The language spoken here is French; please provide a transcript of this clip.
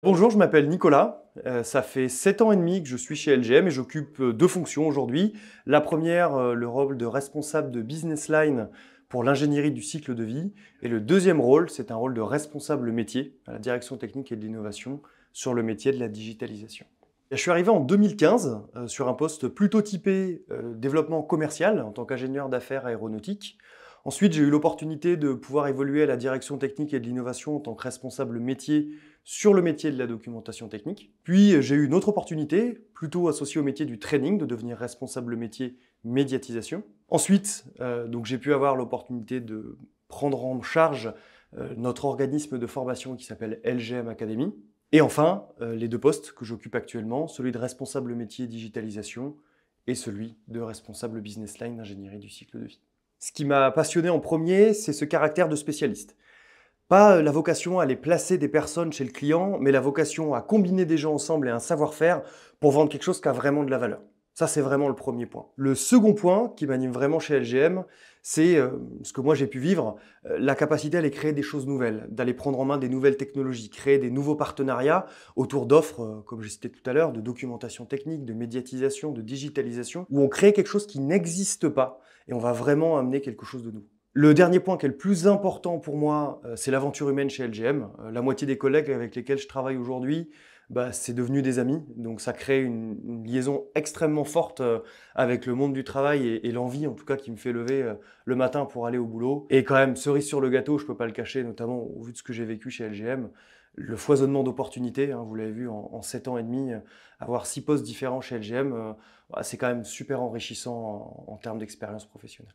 Bonjour, je m'appelle Nicolas. Ça fait 7 ans et demi que je suis chez LGM et j'occupe deux fonctions aujourd'hui. La première, le rôle de responsable de business line pour l'ingénierie du cycle de vie. Et le deuxième rôle, c'est un rôle de responsable métier à la direction technique et de l'innovation sur le métier de la digitalisation. Je suis arrivé en 2015 sur un poste plutôt typé développement commercial en tant qu'ingénieur d'affaires aéronautique. Ensuite, j'ai eu l'opportunité de pouvoir évoluer à la direction technique et de l'innovation en tant que responsable métier sur le métier de la documentation technique. Puis, j'ai eu une autre opportunité, plutôt associée au métier du training, de devenir responsable métier médiatisation. Ensuite, donc j'ai pu avoir l'opportunité de prendre en charge notre organisme de formation qui s'appelle LGM Academy. Et enfin, les deux postes que j'occupe actuellement, celui de responsable métier digitalisation et celui de responsable business line d'ingénierie du cycle de vie. Ce qui m'a passionné en premier, c'est ce caractère de spécialiste. Pas la vocation à aller placer des personnes chez le client, mais la vocation à combiner des gens ensemble et un savoir-faire pour vendre quelque chose qui a vraiment de la valeur. Ça, c'est vraiment le premier point. Le second point qui m'anime vraiment chez LGM, c'est ce que moi j'ai pu vivre, la capacité à aller créer des choses nouvelles, d'aller prendre en main des nouvelles technologies, créer des nouveaux partenariats autour d'offres, comme j'ai cité tout à l'heure, de documentation technique, de médiatisation, de digitalisation, où on crée quelque chose qui n'existe pas et on va vraiment amener quelque chose de nouveau. Le dernier point qui est le plus important pour moi, c'est l'aventure humaine chez LGM. La moitié des collègues avec lesquels je travaille aujourd'hui, c'est devenu des amis. Donc ça crée une liaison extrêmement forte avec le monde du travail et l'envie en tout cas qui me fait lever le matin pour aller au boulot. Et quand même, cerise sur le gâteau, je peux pas le cacher, notamment au vu de ce que j'ai vécu chez LGM, le foisonnement d'opportunités, hein, vous l'avez vu en 7 ans et demi, avoir 6 postes différents chez LGM, c'est quand même super enrichissant en termes d'expérience professionnelle.